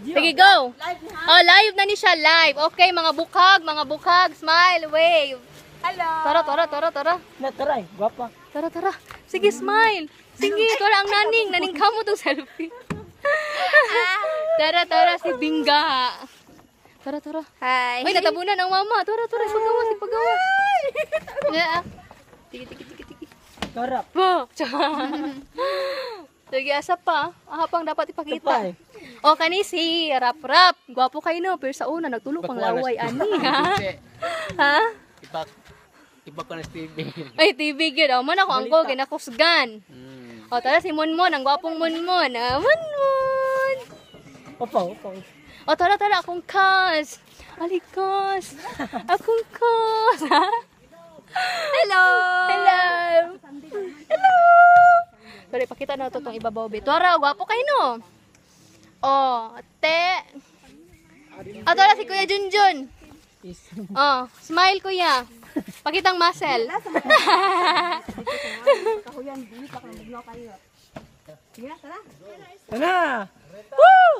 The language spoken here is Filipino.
Sige, go. Oh, live na ni siya, live. Okay, mga bukhag, smile, wave. Hello. Tara. Nataray, guwapa. Tara. Sige, smile. Sige, tara ang naning ka mo tong selfie. Tara, si Bingga. Tara. Hi. Ay, natabunan ang mama. Tara, ipagawa. Sige. Karap. Bo. Sige, asa pa. Ahapang dapat ipakita. Tapay. O, kani si Rap. Gwapo kayo no, pero sa una, nagtulog pang laway, ani, ha? Ha? Iba ko na TV. Ay, TV gid. O, man ako angko, ginakusgan. O, tara si Munmon, ang gwapong Munmon. Munmon! Opo. O, tara, akong kas. Alikas. Akong kas, ha? Hello. Sorry, pakita na ito itong ibabaw. Tara, gwapo kayo no? O, te. O, tara si Kuya Junjun. Oh, smile kuya. Pakitang muscle. Tana! Woo!